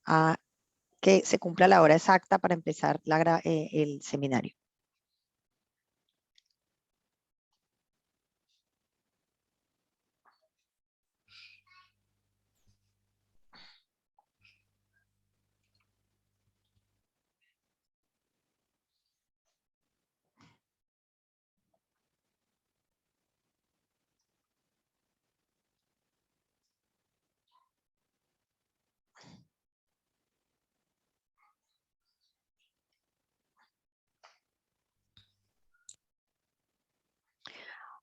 a que se cumpla la hora exacta para empezar el seminario.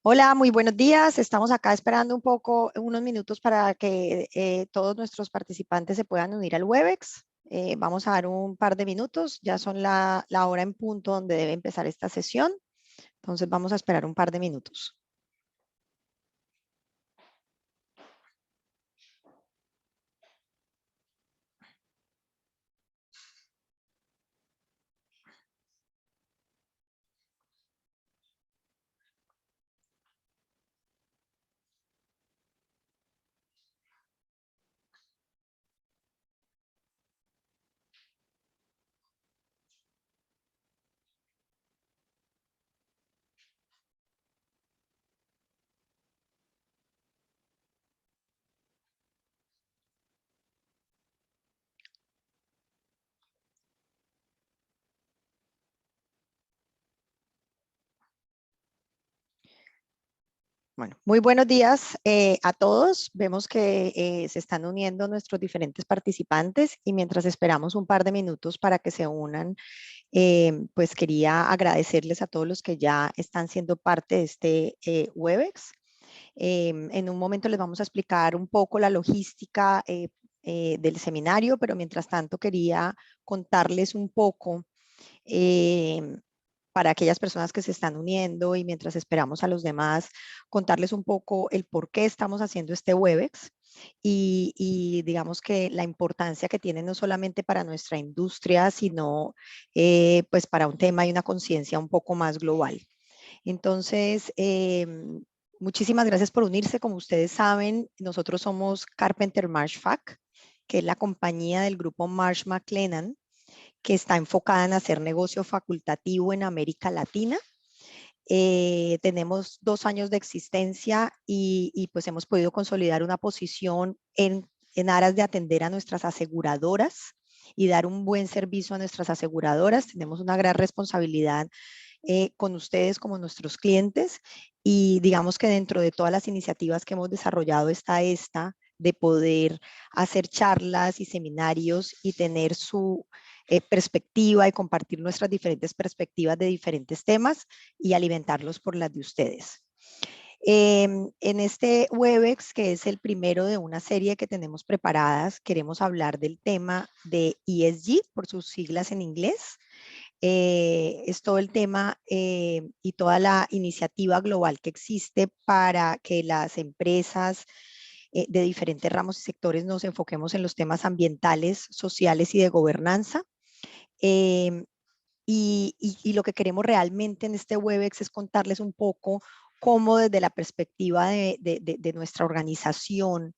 Hola, muy buenos días. Estamos acá esperando unos minutos para que todos nuestros participantes se puedan unir al Webex. Vamos a dar un par de minutos. Ya son la hora en punto donde debe empezar esta sesión. Entonces vamos a esperar un par de minutos. Bueno, muy buenos días a todos. Vemos que se están uniendo nuestros diferentes participantes y mientras esperamos un par de minutos para que se unan, pues quería agradecerles a todos los que ya están siendo parte de este Webex. En un momento les vamos a explicar un poco la logística del seminario, pero mientras tanto quería contarles un poco para aquellas personas que se están uniendo y mientras esperamos a los demás, contarles un poco el por qué estamos haciendo este Webex y digamos que la importancia que tiene no solamente para nuestra industria, sino pues para un tema y una conciencia un poco más global. Entonces, muchísimas gracias por unirse. Como ustedes saben, nosotros somos Carpenter Marsh FAC, que es la compañía del grupo Marsh McLennan, que está enfocada en hacer negocio facultativo en América Latina. Tenemos 2 años de existencia y pues hemos podido consolidar una posición en aras de atender a nuestras aseguradoras y dar un buen servicio a nuestras aseguradoras. Tenemos una gran responsabilidad con ustedes como nuestros clientes y digamos que dentro de todas las iniciativas que hemos desarrollado está esta de poder hacer charlas y seminarios y tener su perspectiva y compartir nuestras diferentes perspectivas de diferentes temas y alimentarlos por las de ustedes. En este Webex, que es el primero de una serie que tenemos preparadas, queremos hablar del tema de ESG, por sus siglas en inglés. Es todo el tema y toda la iniciativa global que existe para que las empresas de diferentes ramos y sectores nos enfoquemos en los temas ambientales, sociales y de gobernanza. Y lo que queremos realmente en este Webex es contarles un poco cómo desde la perspectiva de nuestra organización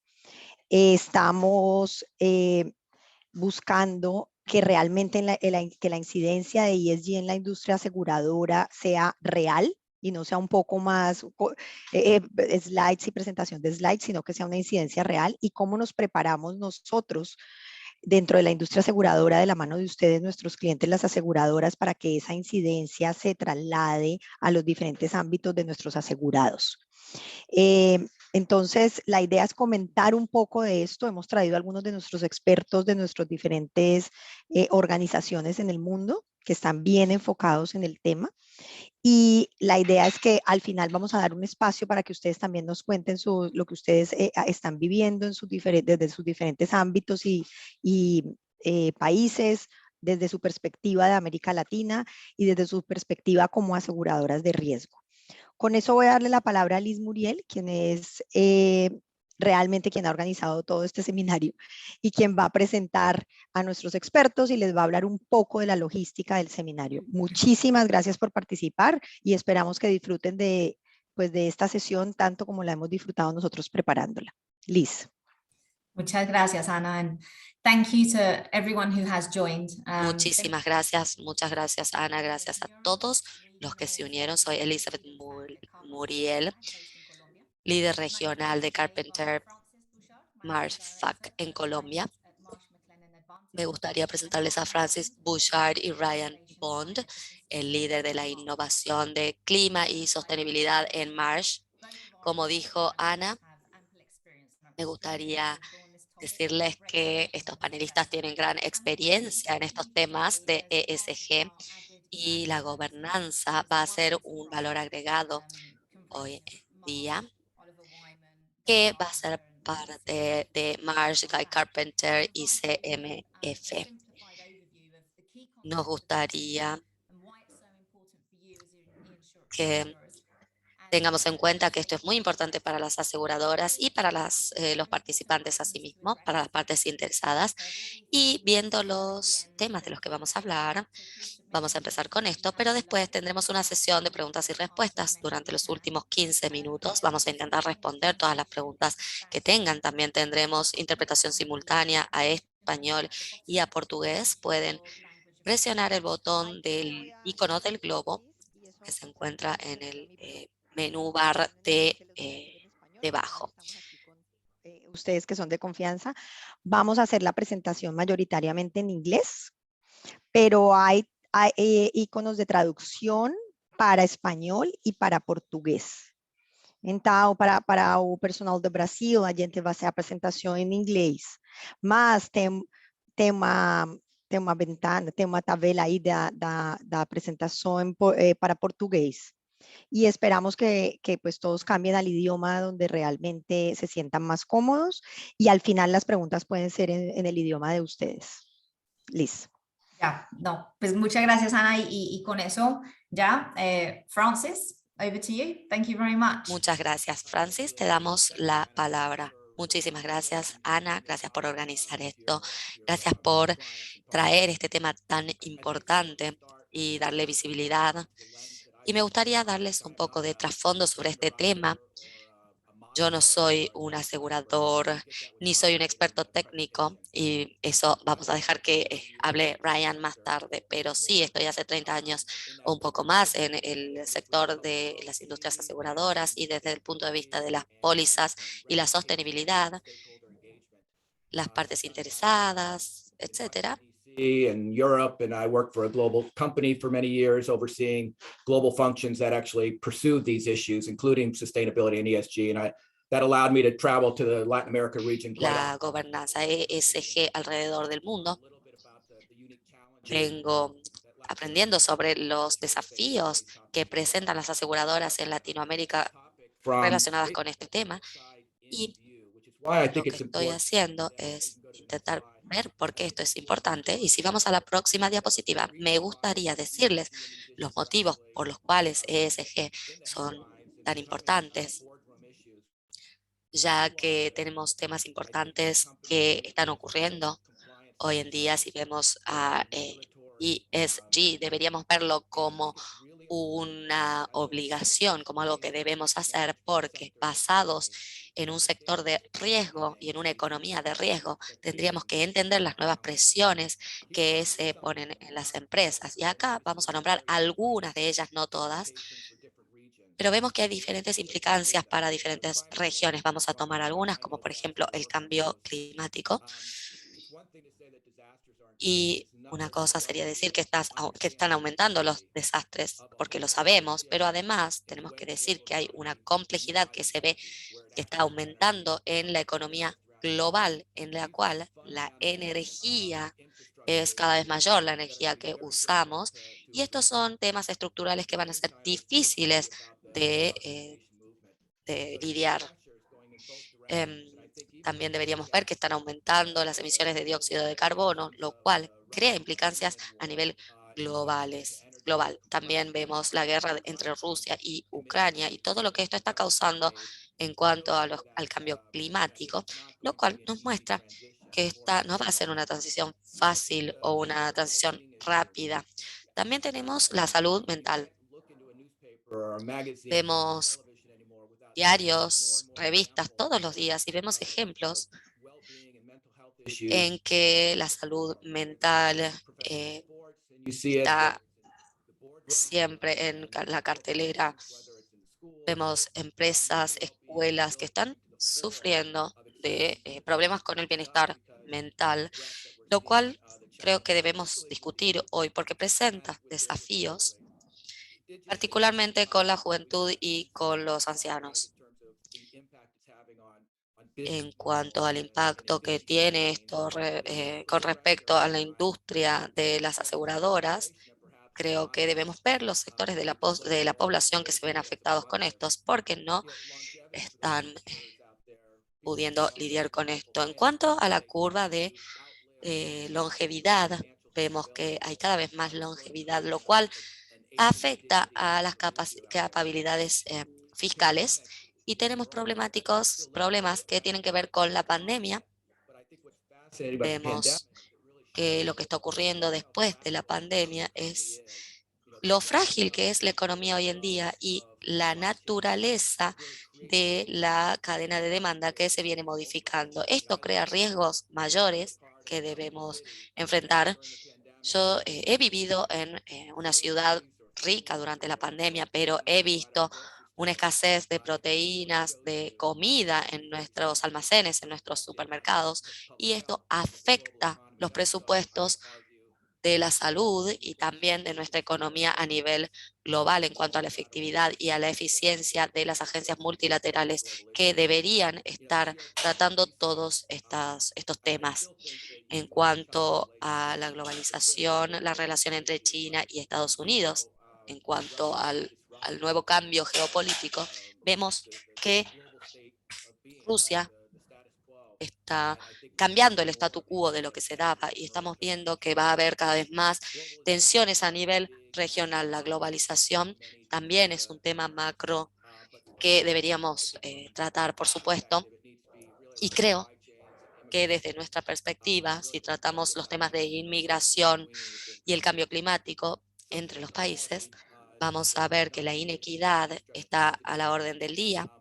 estamos buscando que realmente que la incidencia de ESG en la industria aseguradora sea real y no sea un poco más slides y presentación de slides, sino que sea una incidencia real y cómo nos preparamos nosotros dentro de la industria aseguradora de la mano de ustedes, nuestros clientes, las aseguradoras, para que esa incidencia se traslade a los diferentes ámbitos de nuestros asegurados. Entonces, la idea es comentar un poco de esto. Hemos traído a algunos de nuestros expertos de nuestras diferentes organizaciones en el mundo que están bien enfocados en el tema. Y la idea es que al final vamos a dar un espacio para que ustedes también nos cuenten lo que ustedes están viviendo en desde sus diferentes ámbitos y países, desde su perspectiva de América Latina y desde su perspectiva como aseguradoras de riesgo. Con eso voy a darle la palabra a Liz Muriel, quien es realmente quien ha organizado todo este seminario y quien va a presentar a nuestros expertos y les va a hablar un poco de la logística del seminario. Muchísimas gracias por participar y esperamos que disfruten pues, de esta sesión tanto como la hemos disfrutado nosotros preparándola. Liz. Muchas gracias, Ana, and thank you to everyone who has joined. Muchísimas gracias, muchas gracias, Ana, gracias a todos los que se unieron. Soy Elizabeth Muriel, líder regional de Carpenter Marfac en Colombia. Me gustaría presentarles a Francis Bouchard y Ryan Bond, el líder de la innovación de clima y sostenibilidad en Marsh. Como dijo Ana, me gustaría decirles que estos panelistas tienen gran experiencia en estos temas de ESG y la gobernanza va a ser un valor agregado hoy en día que va a ser parte de Marsh, Guy Carpenter y CMF. Nos gustaría que tengamos en cuenta que esto es muy importante para las aseguradoras y para los participantes asimismo, para las partes interesadas. Y viendo los temas de los que vamos a hablar, vamos a empezar con esto, pero después tendremos una sesión de preguntas y respuestas. Durante los últimos 15 minutos vamos a intentar responder todas las preguntas que tengan. También tendremos interpretación simultánea a español y a portugués. Pueden presionar el botón del icono del globo que se encuentra en el menú bar debajo. Ustedes que son de confianza, vamos a hacer la presentación mayoritariamente en inglés, pero hay iconos de traducción para español e para português. Então, para o personal do Brasil, a gente vai fazer a apresentação em inglês, mas tem uma ventana, tem uma tabela aí da apresentação para português. Y esperamos que pues todos cambien al idioma donde realmente se sientan más cómodos y al final las preguntas pueden ser en el idioma de ustedes. Liz. Ya, no, pues muchas gracias, Ana, y con eso ya, Francis, over to you. Thank you very much. Muchas gracias, Francis. Te damos la palabra. Muchísimas gracias, Ana. Gracias por organizar esto. Gracias por traer este tema tan importante y darle visibilidad. Y me gustaría darles un poco de trasfondo sobre este tema. Yo no soy un asegurador ni soy un experto técnico y eso vamos a dejar que hable Ryan más tarde, pero sí estoy hace 30 años o un poco más en el sector de las industrias aseguradoras y desde el punto de vista de las pólizas y la sostenibilidad, las partes interesadas, etcétera. In Europe, and I worked for a global company for many years, overseeing global functions that actually pursued these issues, including sustainability and ESG. And that allowed me to travel to the Latin America region. La gobernanza ESG alrededor del mundo. Vengo aprendiendo sobre los desafíos que presentan las aseguradoras en Latinoamérica relacionadas con este tema. Y lo que estoy haciendo es intentar ver por qué esto es importante. Y si vamos a la próxima diapositiva, me gustaría decirles los motivos por los cuales ESG son tan importantes, ya que tenemos temas importantes que están ocurriendo hoy en día. Si vemos a ESG, deberíamos verlo como una obligación, como algo que debemos hacer, porque basados en un sector de riesgo y en una economía de riesgo, tendríamos que entender las nuevas presiones que se ponen en las empresas. Y acá vamos a nombrar algunas de ellas, no todas, pero vemos que hay diferentes implicancias para diferentes regiones. Vamos a tomar algunas, como por ejemplo el cambio climático. Y una cosa sería decir que están aumentando los desastres, porque lo sabemos, pero además tenemos que decir que hay una complejidad que se ve que está aumentando en la economía global, en la cual la energía es cada vez mayor, la energía que usamos, y estos son temas estructurales que van a ser difíciles de lidiar. También deberíamos ver que están aumentando las emisiones de dióxido de carbono, lo cual crea implicancias a nivel global. También vemos la guerra entre Rusia y Ucrania y todo lo que esto está causando en cuanto al cambio climático, lo cual nos muestra que esta no va a ser una transición fácil o una transición rápida. También tenemos la salud mental. Vemos diarios, revistas todos los días y vemos ejemplos en que la salud mental está siempre en la cartelera. Vemos empresas, escuelas que están sufriendo de problemas con el bienestar mental, lo cual creo que debemos discutir hoy porque presenta desafíos, particularmente con la juventud y con los ancianos. En cuanto al impacto que tiene esto con respecto a la industria de las aseguradoras, creo que debemos ver los sectores de la población que se ven afectados con estos, porque no están pudiendo lidiar con esto. En cuanto a la curva de longevidad, vemos que hay cada vez más longevidad, lo cual afecta a las capacidades fiscales, y tenemos problemas que tienen que ver con la pandemia. Vemos que lo que está ocurriendo después de la pandemia es lo frágil que es la economía hoy en día y la naturaleza de la cadena de demanda que se viene modificando. Esto crea riesgos mayores que debemos enfrentar. Yo he vivido en una ciudad rica durante la pandemia, pero he visto una escasez de proteínas, de comida en nuestros almacenes, en nuestros supermercados, y esto afecta los presupuestos de la salud y también de nuestra economía a nivel global en cuanto a la efectividad y a la eficiencia de las agencias multilaterales que deberían estar tratando todos estos temas. En cuanto a la globalización, la relación entre China y Estados Unidos, en cuanto al nuevo cambio geopolítico, vemos que Rusia está cambiando el statu quo de lo que se daba y estamos viendo que va a haber cada vez más tensiones a nivel regional. La globalización también es un tema macro que deberíamos tratar, por supuesto, y creo que desde nuestra perspectiva, si tratamos los temas de inmigración y el cambio climático entre los países, vamos a ver que la inequidad está a la orden del día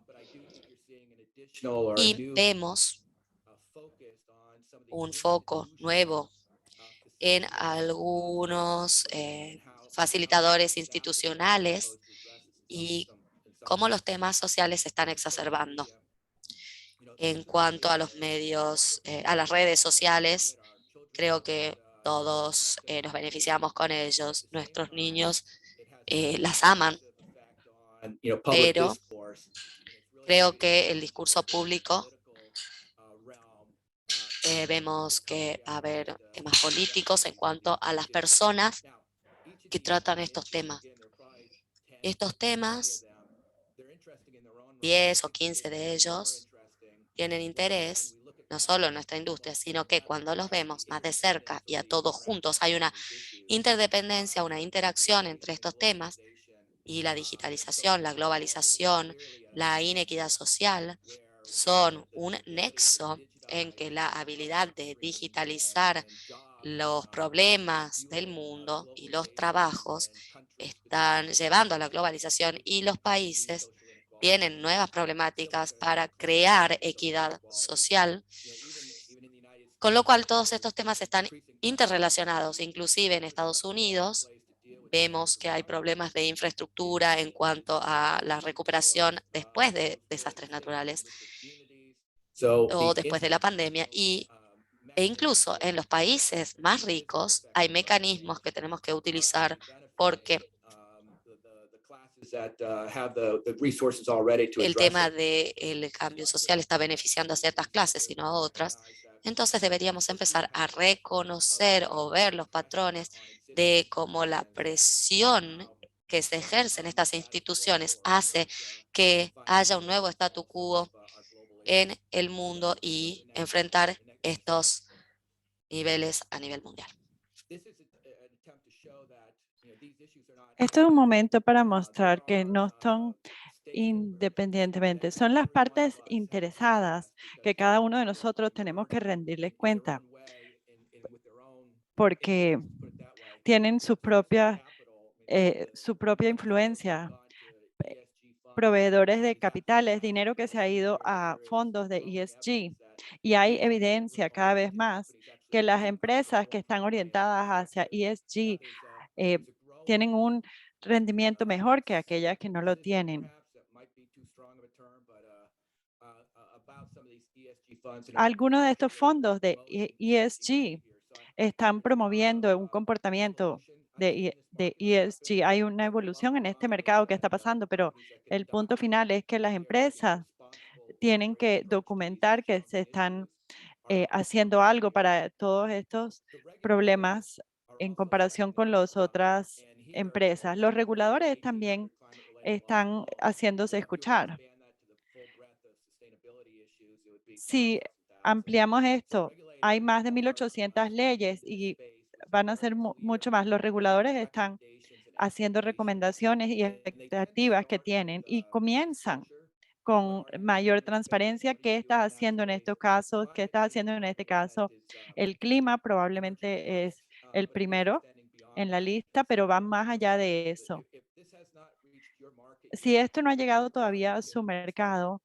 y vemos un foco nuevo en algunos facilitadores institucionales y cómo los temas sociales se están exacerbando. En cuanto a los medios, a las redes sociales, creo que todos nos beneficiamos con ellos. Nuestros niños las aman, pero creo que el discurso público vemos que va a haber temas políticos en cuanto a las personas que tratan estos temas. Estos temas, 10 o 15 de ellos, tienen interés no solo en nuestra industria, sino que cuando los vemos más de cerca y a todos juntos hay una interdependencia, una interacción entre estos temas y la digitalización, la globalización, la inequidad social, son un nexo en que la habilidad de digitalizar los problemas del mundo y los trabajos están llevando a la globalización y los países tienen nuevas problemáticas para crear equidad social, con lo cual todos estos temas están interrelacionados. Inclusive en Estados Unidos vemos que hay problemas de infraestructura en cuanto a la recuperación después de desastres naturales o después de la pandemia, e incluso en los países más ricos hay mecanismos que tenemos que utilizar porque el tema del cambio social está beneficiando a ciertas clases y no a otras. Entonces deberíamos empezar a reconocer o ver los patrones de cómo la presión que se ejerce en estas instituciones hace que haya un nuevo statu quo en el mundo y enfrentar estos niveles a nivel mundial. Esto es un momento para mostrar que no son independientemente, son las partes interesadas que cada uno de nosotros tenemos que rendirles cuenta, porque tienen su propia influencia, proveedores de capitales, dinero que se ha ido a fondos de ESG. Y hay evidencia cada vez más que las empresas que están orientadas hacia ESG tienen un rendimiento mejor que aquellas que no lo tienen. Algunos de estos fondos de ESG están promoviendo un comportamiento de ESG. Hay una evolución en este mercado que está pasando, pero el punto final es que las empresas tienen que documentar que se están haciendo algo para todos estos problemas en comparación con las otras empresas. Los reguladores también están haciéndose escuchar. Si ampliamos esto, hay más de 1.800 leyes y van a ser mucho más. Los reguladores están haciendo recomendaciones y expectativas que tienen y comienzan con mayor transparencia. ¿Qué estás haciendo en estos casos? ¿Qué estás haciendo en este caso? El clima probablemente es el primero en la lista, pero va más allá de eso. Si esto no ha llegado todavía a su mercado,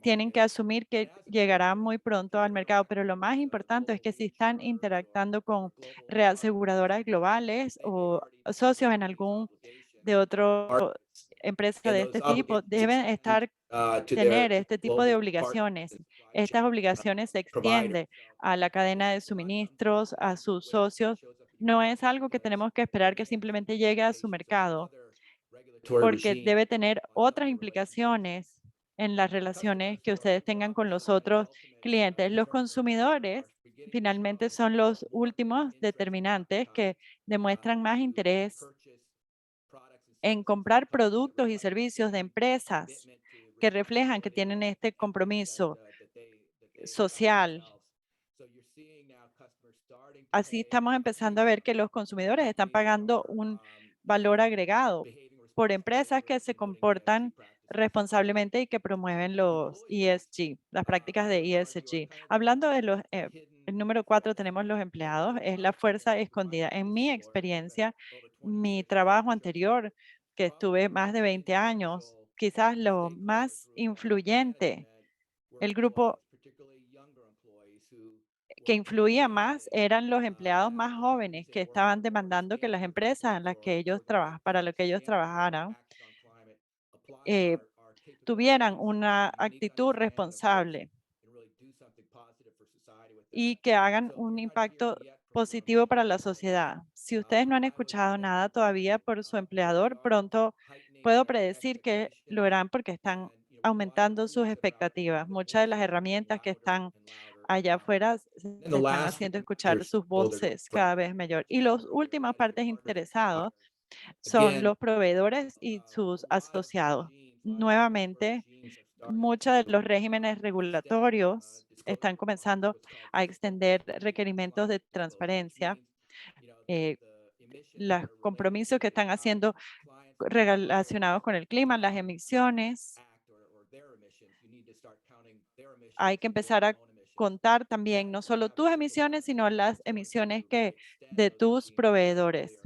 tienen que asumir que llegará muy pronto al mercado, pero lo más importante es que si están interactuando con reaseguradoras globales o socios en algún de otro empresa de este tipo, deben tener este tipo de obligaciones. Estas obligaciones se extienden a la cadena de suministros, a sus socios. No es algo que tenemos que esperar que simplemente llegue a su mercado, porque debe tener otras implicaciones en las relaciones que ustedes tengan con los otros clientes. Los consumidores finalmente son los últimos determinantes que demuestran más interés en comprar productos y servicios de empresas que reflejan que tienen este compromiso social. Así estamos empezando a ver que los consumidores están pagando un valor agregado por empresas que se comportan responsablemente y que promueven los ESG, las prácticas de ESG. Hablando de el número 4 tenemos los empleados, es la fuerza escondida. En mi experiencia, mi trabajo anterior, que estuve más de 20 años, quizás lo más influyente, el grupo que influía más eran los empleados más jóvenes que estaban demandando que las empresas en las que para lo que ellos trabajaran eh, tuvieran una actitud responsable y que hagan un impacto positivo para la sociedad. Si ustedes no han escuchado nada todavía por su empleador, pronto puedo predecir que lo harán porque están aumentando sus expectativas. Muchas de las herramientas que están allá afuera se están haciendo escuchar sus voces cada vez mayor. Y las últimas partes interesados son los proveedores y sus asociados. Nuevamente, muchos de los regímenes regulatorios están comenzando a extender requerimientos de transparencia. Los compromisos que están haciendo relacionados con el clima, las emisiones. Hay que empezar a contar también no solo tus emisiones, sino las emisiones de tus proveedores.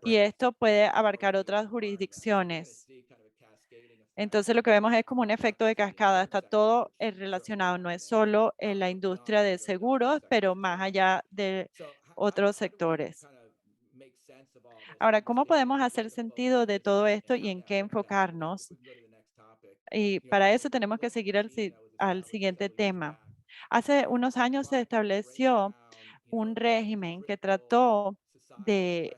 Y esto puede abarcar otras jurisdicciones. Entonces lo que vemos es como un efecto de cascada. Está todo relacionado, no es solo en la industria de seguros, pero más allá de otros sectores. Ahora, ¿cómo podemos hacer sentido de todo esto y en qué enfocarnos? Y para eso tenemos que seguir al siguiente tema. Hace unos años se estableció un régimen que trató de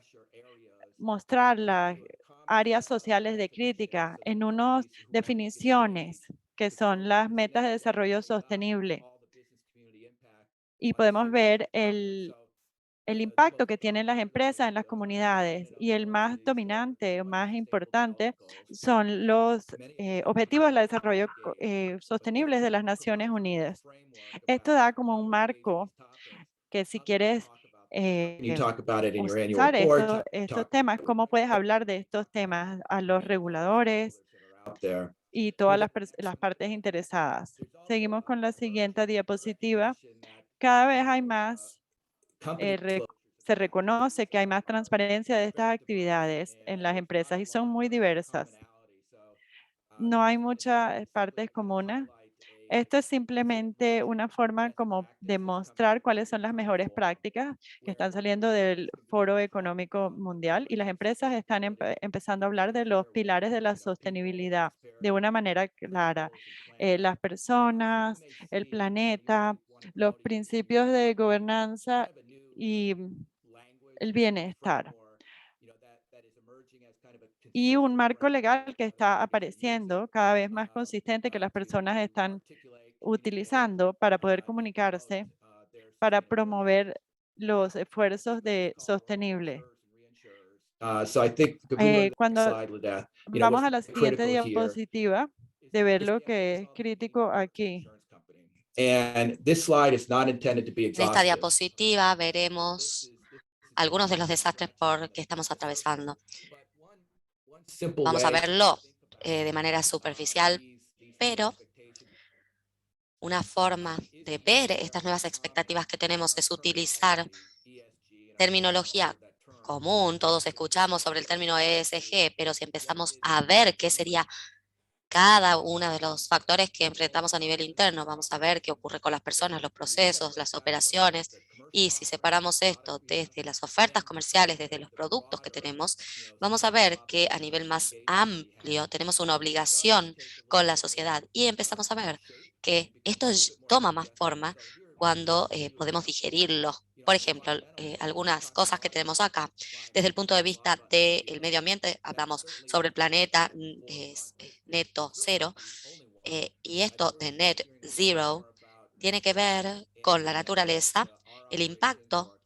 mostrar las áreas sociales de crítica en unas definiciones que son las metas de desarrollo sostenible. Y podemos ver el impacto que tienen las empresas en las comunidades, y el más dominante o más importante son los objetivos de desarrollo sostenibles de las Naciones Unidas. Esto da como un marco que si quieres usar estos temas, ¿cómo puedes hablar de estos temas a los reguladores y todas las partes interesadas? Seguimos con la siguiente diapositiva. Cada vez hay más se reconoce que hay más transparencia de estas actividades en las empresas y son muy diversas. no hay muchas partes comunes. Esto es simplemente una forma como de mostrar cuáles son las mejores prácticas que están saliendo del Foro Económico Mundial y las empresas están empezando a hablar de los pilares de la sostenibilidad de una manera clara. Las personas, el planeta, los principios de gobernanza y el bienestar. Y un marco legal que está apareciendo cada vez más consistente que las personas están utilizando para poder comunicarse, para promover los esfuerzos de sostenible. So I think if we go to the next Cuando slide, Ladeth, vamos what's a la really siguiente critical here diapositiva, de ver lo que es crítico aquí. and this slide is not intended to be En esta exhaustive. diapositiva veremos algunos de los desastres por que estamos atravesando. Vamos a verlo de manera superficial, pero una forma de ver estas nuevas expectativas que tenemos es utilizar terminología común. Todos escuchamos sobre el término ESG, pero si empezamos a ver qué sería cada uno de los factores que enfrentamos a nivel interno, vamos a ver qué ocurre con las personas, los procesos, las operaciones, y si separamos esto desde las ofertas comerciales, desde los productos que tenemos, vamos a ver que a nivel más amplio tenemos una obligación con la sociedad y empezamos a ver que esto toma más forma cuando podemos digerirlo. Por ejemplo, algunas cosas que tenemos acá. Desde el punto de vista del medio ambiente, hablamos sobre el planeta neto cero, y esto de net zero tiene que ver con la naturaleza, el impacto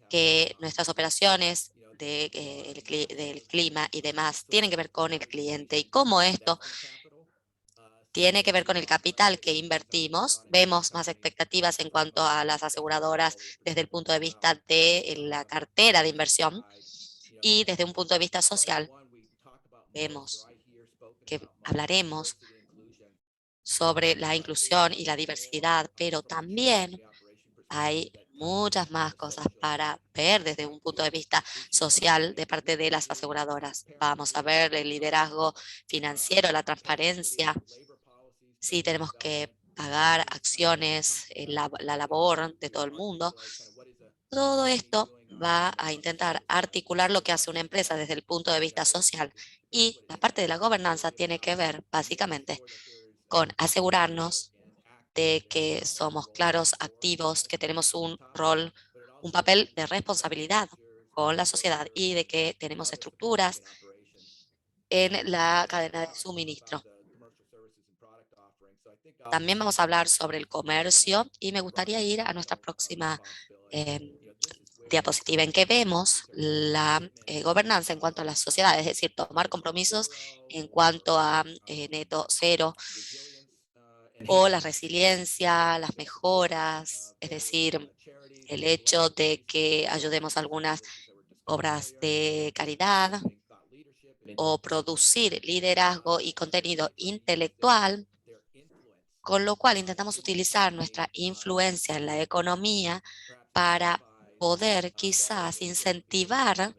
que nuestras operaciones del clima y demás tienen que ver con el cliente y cómo esto tiene que ver con el capital que invertimos. Vemos más expectativas en cuanto a las aseguradoras desde el punto de vista de la cartera de inversión y desde un punto de vista social. Vemos que hablaremos sobre la inclusión y la diversidad, pero también hay muchas más cosas para ver desde un punto de vista social de parte de las aseguradoras. Vamos a ver el liderazgo financiero, la transparencia, si tenemos que pagar acciones, la labor de todo el mundo. Todo esto va a intentar articular lo que hace una empresa desde el punto de vista social y la parte de la gobernanza tiene que ver básicamente con asegurarnos de que somos claros, activos, que tenemos un rol, un papel de responsabilidad con la sociedad y de que tenemos estructuras en la cadena de suministro. También vamos a hablar sobre el comercio y me gustaría ir a nuestra próxima diapositiva en que vemos la gobernanza en cuanto a la sociedad, es decir, tomar compromisos en cuanto a neto cero o la resiliencia, las mejoras, es decir, el hecho de que ayudemos a algunas obras de caridad o producir liderazgo y contenido intelectual, con lo cual intentamos utilizar nuestra influencia en la economía para poder quizás incentivar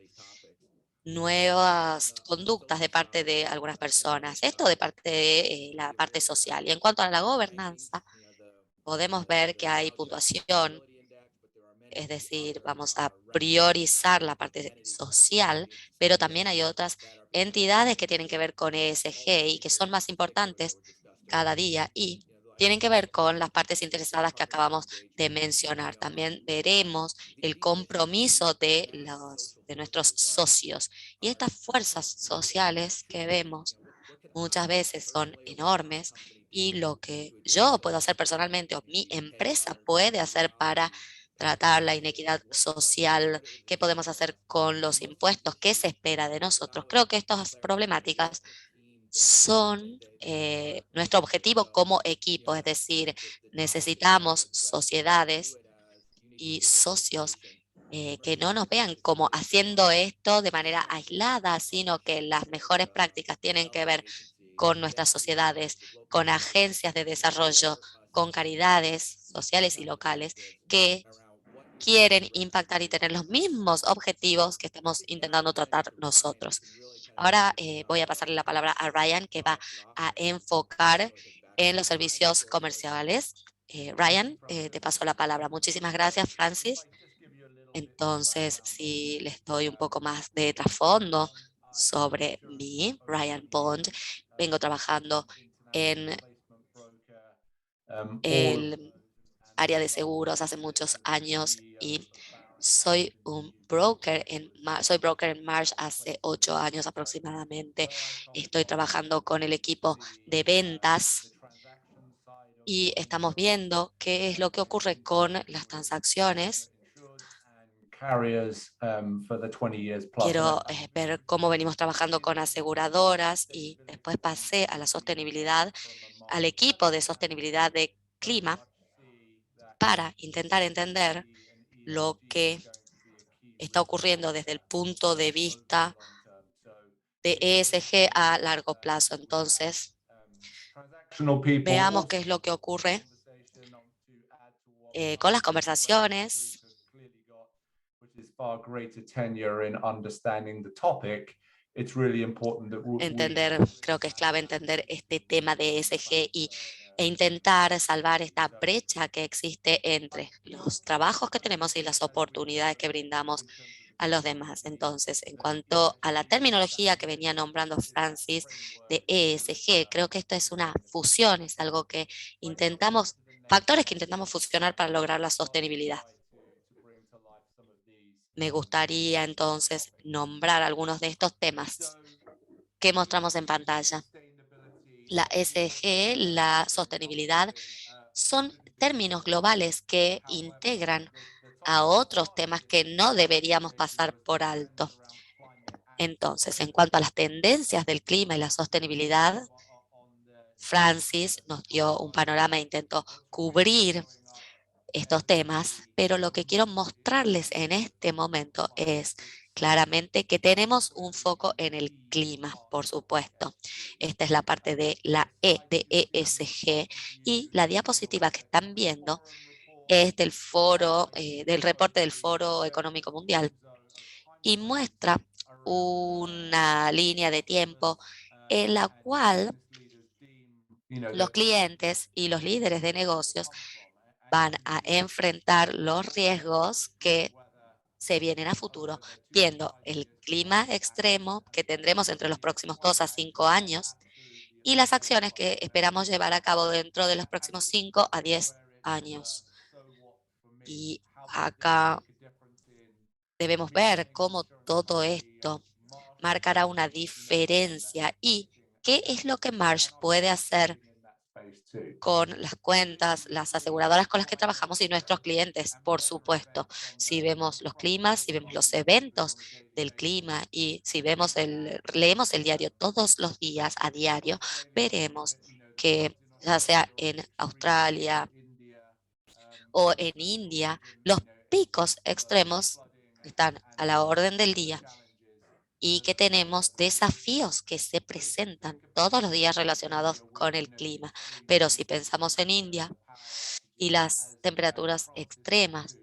nuevas conductas de parte de algunas personas. Esto de parte de la parte social. Y en cuanto a la gobernanza, podemos ver que hay puntuación, es decir, vamos a priorizar la parte social, pero también hay otras entidades que tienen que ver con ESG y que son más importantes cada día y tienen que ver con las partes interesadas que acabamos de mencionar. También veremos el compromiso de nuestros socios. Y estas fuerzas sociales que vemos muchas veces son enormes y lo que yo puedo hacer personalmente o mi empresa puede hacer para tratar la inequidad social, qué podemos hacer con los impuestos, qué se espera de nosotros. Creo que estas problemáticas son nuestro objetivo como equipo, es decir, necesitamos sociedades y socios que no nos vean como haciendo esto de manera aislada, sino que las mejores prácticas tienen que ver con nuestras sociedades, con agencias de desarrollo, con caridades sociales y locales que quieren impactar y tener los mismos objetivos que estamos intentando tratar nosotros. Ahora voy a pasarle la palabra a Ryan, que va a enfocar en los servicios comerciales. Ryan, te paso la palabra. Muchísimas gracias, Francis. Entonces, si les doy un poco más de trasfondo sobre mí, Ryan Bond, vengo trabajando en el área de seguros hace muchos años y soy broker en Marsh hace 8 años aproximadamente. Estoy trabajando con el equipo de ventas y estamos viendo qué es lo que ocurre con las transacciones. Quiero ver cómo venimos trabajando con aseguradoras y después pasé a la sostenibilidad, al equipo de sostenibilidad de clima para intentar entender lo que está ocurriendo desde el punto de vista de ESG a largo plazo. Entonces, veamos qué es lo que ocurre con las conversaciones. Creo que es clave entender este tema de ESG e intentar salvar esta brecha que existe entre los trabajos que tenemos y las oportunidades que brindamos a los demás. Entonces, en cuanto a la terminología que venía nombrando Francis de ESG, creo que esto es una fusión, es algo que factores que intentamos fusionar para lograr la sostenibilidad. Me gustaría entonces nombrar algunos de estos temas que mostramos en pantalla. La ESG, la sostenibilidad, son términos globales que integran a otros temas que no deberíamos pasar por alto. Entonces, en cuanto a las tendencias del clima y la sostenibilidad, Francis nos dio un panorama e intentó cubrir estos temas, pero lo que quiero mostrarles en este momento es claramente que tenemos un foco en el clima, por supuesto. Esta es la parte de la E de ESG y la diapositiva que están viendo es del del reporte del Foro Económico Mundial y muestra una línea de tiempo en la cual los clientes y los líderes de negocios van a enfrentar los riesgos que se vienen a futuro, viendo el clima extremo que tendremos entre los próximos 2 a 5 años y las acciones que esperamos llevar a cabo dentro de los próximos 5 a 10 años. Y acá debemos ver cómo todo esto marcará una diferencia y qué es lo que Marsh puede hacer con las cuentas, las aseguradoras con las que trabajamos y nuestros clientes, por supuesto. Si vemos los climas, si vemos los eventos del clima y si leemos el diario todos los días a diario, veremos que ya sea en Australia o en India, los picos extremos están a la orden del día y que tenemos desafíos que se presentan todos los días relacionados con el clima. Pero si pensamos en India y las temperaturas extremas,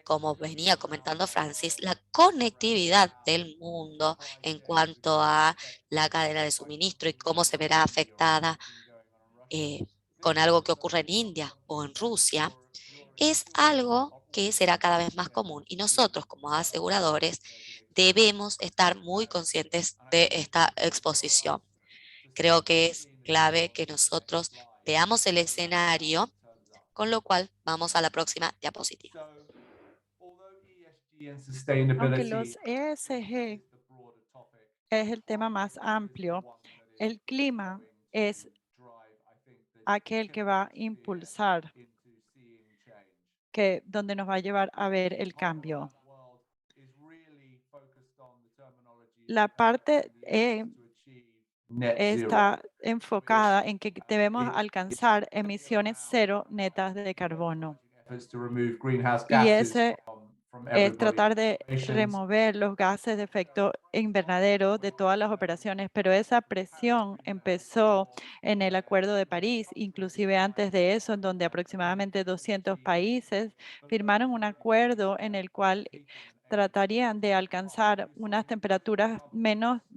como venía comentando Francis, la conectividad del mundo en cuanto a la cadena de suministro y cómo se verá afectada con algo que ocurre en India o en Rusia, es algo que será cada vez más común y nosotros como aseguradores debemos estar muy conscientes de esta exposición. Creo que es clave que nosotros veamos el escenario, con lo cual vamos a la próxima diapositiva. Aunque los ESG es el tema más amplio, el clima es aquel que va a impulsar, donde nos va a llevar a ver el cambio. La parte E está enfocada en que debemos alcanzar emisiones cero netas de carbono. Y ese es tratar de remover los gases de efecto invernadero de todas las operaciones, pero esa presión empezó en el Acuerdo de París, inclusive antes de eso, en donde aproximadamente 200 países firmaron un acuerdo en el cual tratarían de alcanzar unas temperaturas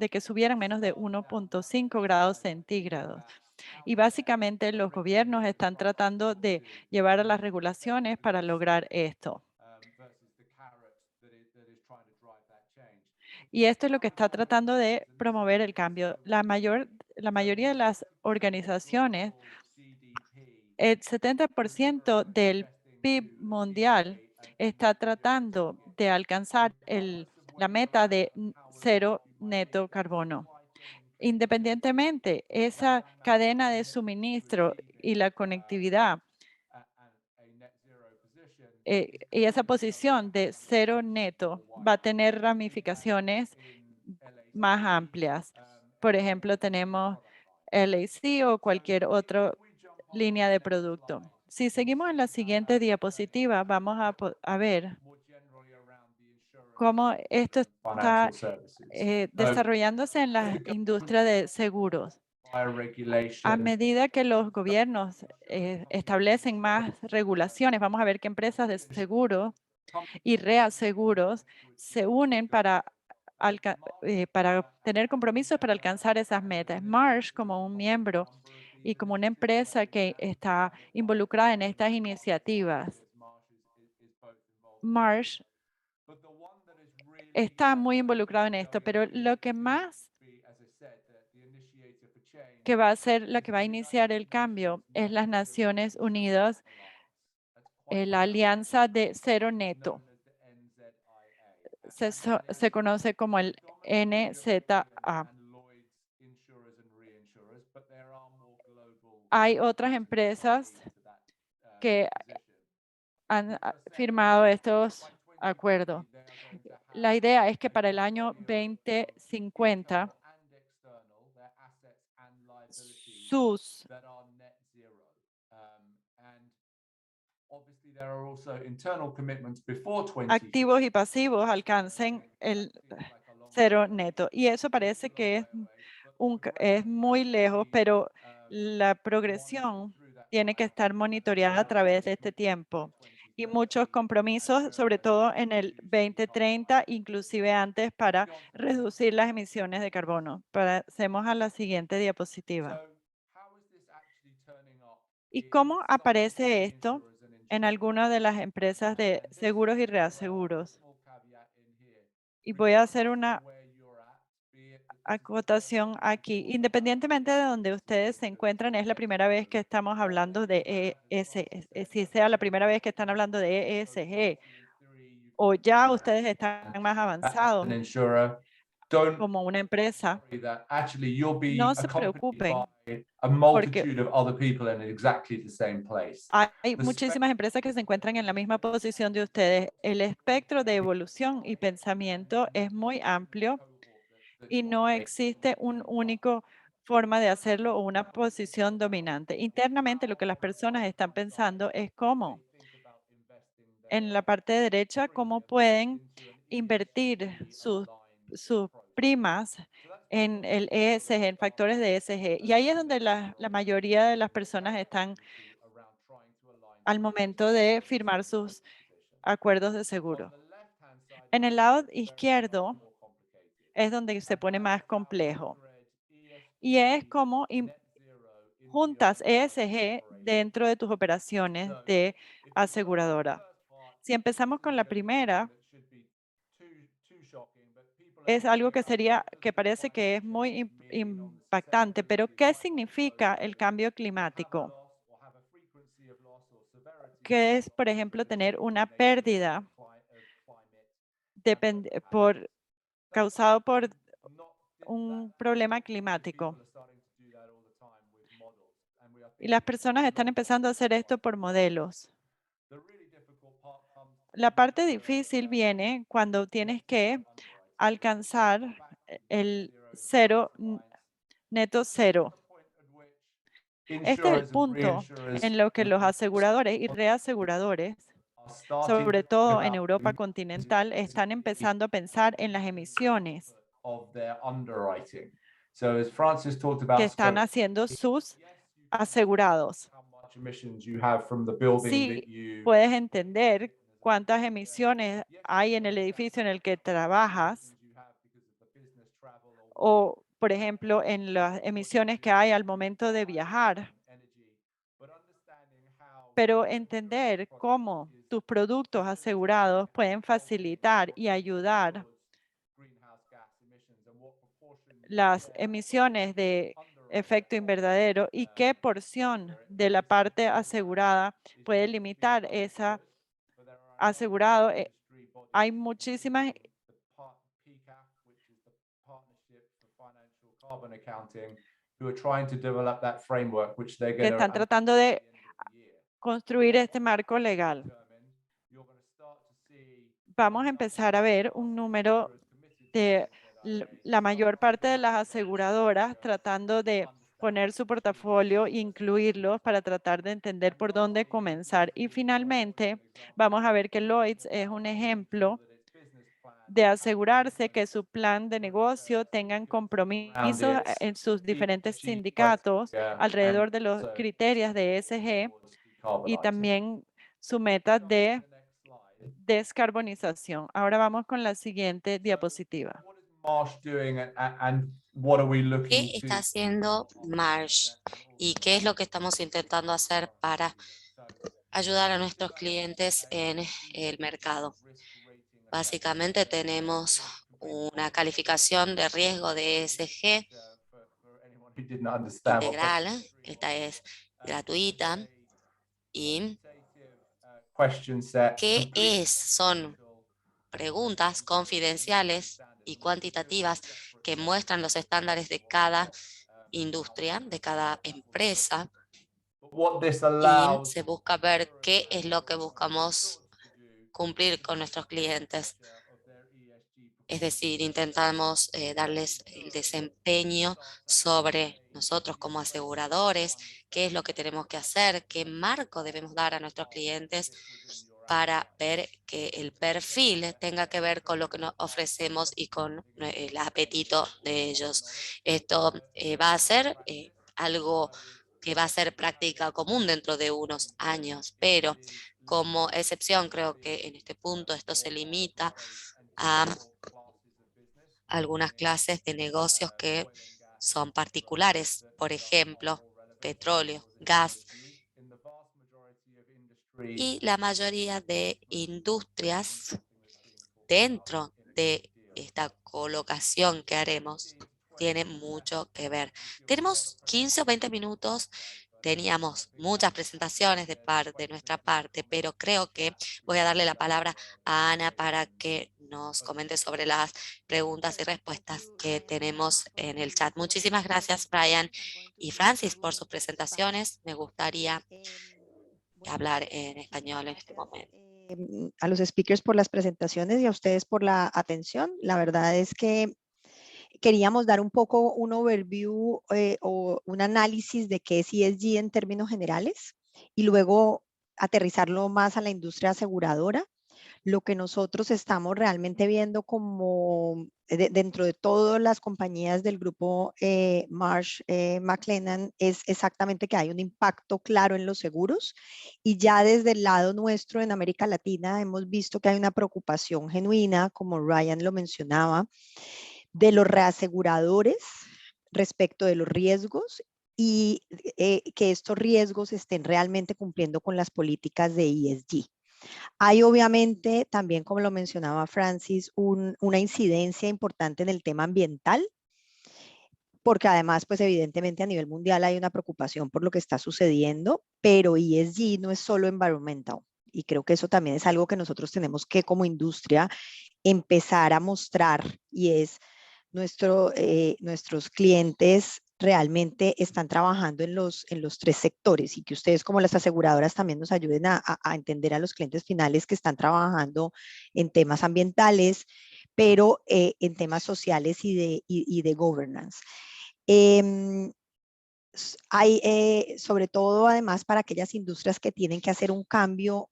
que subieran menos de 1.5 grados centígrados. Y básicamente los gobiernos están tratando de llevar a las regulaciones para lograr esto. Y esto es lo que está tratando de promover el cambio. La mayoría de las organizaciones, el 70% del PIB mundial está tratando de alcanzar la meta de cero neto carbono. Independientemente, esa cadena de suministro y la conectividad y esa posición de cero neto va a tener ramificaciones más amplias. Por ejemplo, tenemos LAC o cualquier otra línea de producto. Si seguimos en la siguiente diapositiva, vamos a ver cómo esto está desarrollándose en la industria de seguros. A medida que los gobiernos establecen más regulaciones, vamos a ver que empresas de seguro y reaseguros se unen para tener compromisos para alcanzar esas metas. Marsh, como un miembro y como una empresa que está involucrada en estas iniciativas, Marsh está muy involucrado en esto, pero lo que más que va a ser lo que va a iniciar el cambio es las Naciones Unidas, la Alianza de Cero Neto. Se conoce como el NZA. Hay otras empresas que han firmado estos acuerdos. La idea es que para el año 2050 sus activos y pasivos alcancen el cero neto. Y eso parece que es muy lejos, pero la progresión tiene que estar monitoreada a través de este tiempo. Y muchos compromisos, sobre todo en el 2030, inclusive antes, para reducir las emisiones de carbono. Pasemos a la siguiente diapositiva. ¿Y cómo aparece esto en algunas de las empresas de seguros y reaseguros? Y voy a hacer una acotación aquí. Independientemente de donde ustedes se encuentran, es la primera vez que estamos hablando de si sea la primera vez que están hablando de ESG, o ya ustedes están más avanzados como una empresa, no se preocupen, porque hay muchísimas empresas que se encuentran en la misma posición de ustedes. El espectro de evolución y pensamiento es muy amplio y no existe un único forma de hacerlo o una posición dominante. Internamente, lo que las personas están pensando es cómo, en la parte derecha, cómo pueden invertir sus primas en el ESG, en factores de ESG. Y ahí es donde la mayoría de las personas están al momento de firmar sus acuerdos de seguro. En el lado izquierdo es donde se pone más complejo. Y es como juntas ESG dentro de tus operaciones de aseguradora. Si empezamos con la primera, es algo que parece que es muy impactante, pero ¿qué significa el cambio climático? ¿Qué es, por ejemplo, tener una pérdida causado por un problema climático? Y las personas están empezando a hacer esto por modelos. La parte difícil viene cuando tienes que alcanzar el neto cero. Este es el punto en lo que los aseguradores y reaseguradores, sobre todo en Europa continental, están empezando a pensar en las emisiones que están haciendo sus asegurados. Sí, puedes entender cuántas emisiones hay en el edificio en el que trabajas, o, por ejemplo, en las emisiones que hay al momento de viajar. Pero entender cómo tus productos asegurados pueden facilitar y ayudar las emisiones de efecto invernadero y qué porción de la parte asegurada puede limitar esa asegurado. Hay muchísimas que están tratando de construir este marco legal. Vamos a empezar a ver un número de la mayor parte de las aseguradoras tratando de poner su portafolio e incluirlos para tratar de entender por dónde comenzar. Y finalmente, vamos a ver que Lloyd's es un ejemplo de asegurarse que su plan de negocio tengan compromisos en sus diferentes sindicatos alrededor de los criterios de ESG y también su meta de descarbonización. Ahora vamos con la siguiente diapositiva. ¿Qué está haciendo Marsh y qué es lo que estamos intentando hacer para ayudar a nuestros clientes en el mercado? Básicamente tenemos una calificación de riesgo de ESG integral. Esta es gratuita. ¿Y qué es? Son preguntas confidenciales y cuantitativas que muestran los estándares de cada industria, de cada empresa, y se busca ver qué es lo que buscamos cumplir con nuestros clientes. Es decir, intentamos darles el desempeño sobre nosotros como aseguradores, qué es lo que tenemos que hacer, qué marco debemos dar a nuestros clientes para ver que el perfil tenga que ver con lo que nos ofrecemos y con el apetito de ellos. Esto va a ser algo que va a ser práctica común dentro de unos años, pero como excepción creo que en este punto esto se limita a algunas clases de negocios que son particulares, por ejemplo, petróleo, gas, y la mayoría de industrias dentro de esta colocación que haremos tiene mucho que ver. Tenemos 15 o 20 minutos. Teníamos muchas presentaciones de nuestra parte, pero creo que voy a darle la palabra a Ana para que nos comente sobre las preguntas y respuestas que tenemos en el chat. Muchísimas gracias, Brian y Francis, por sus presentaciones. Me gustaría hablar en español en este momento. A los speakers por las presentaciones y a ustedes por la atención. La verdad es que queríamos dar un poco un overview o un análisis de qué es ESG en términos generales y luego aterrizarlo más a la industria aseguradora. Lo que nosotros estamos realmente viendo como dentro de todas las compañías del grupo Marsh McLennan es exactamente que hay un impacto claro en los seguros y ya desde el lado nuestro en América Latina hemos visto que hay una preocupación genuina, como Ryan lo mencionaba, de los reaseguradores respecto de los riesgos y que estos riesgos estén realmente cumpliendo con las políticas de ESG. Hay obviamente también, como lo mencionaba Francis, una incidencia importante en el tema ambiental, porque además, pues evidentemente a nivel mundial hay una preocupación por lo que está sucediendo, pero ESG no es solo environmental. Y creo que eso también es algo que nosotros tenemos que como industria empezar a mostrar y es nuestros clientes realmente están trabajando en los 3 sectores y que ustedes como las aseguradoras también nos ayuden a entender a los clientes finales que están trabajando en temas ambientales, pero en temas sociales y de governance. Hay sobre todo además para aquellas industrias que tienen que hacer un cambio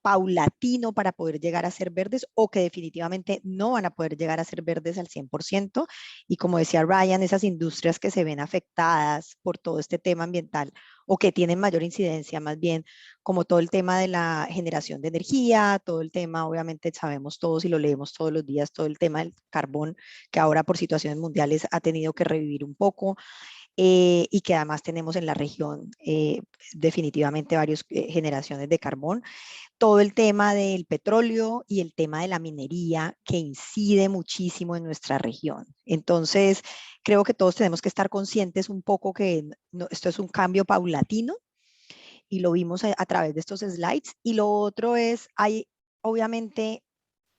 paulatino para poder llegar a ser verdes o que definitivamente no van a poder llegar a ser verdes al 100%. Y como decía Ryan, esas industrias que se ven afectadas por todo este tema ambiental o que tienen mayor incidencia más bien, como todo el tema de la generación de energía, todo el tema, obviamente sabemos todos y lo leemos todos los días, todo el tema del carbón que ahora por situaciones mundiales ha tenido que revivir un poco. Y que además tenemos en la región definitivamente varias generaciones de carbón. Todo el tema del petróleo y el tema de la minería que incide muchísimo en nuestra región. Entonces, creo que todos tenemos que estar conscientes un poco que esto es un cambio paulatino y lo vimos a través de estos slides. Y lo otro es, hay obviamente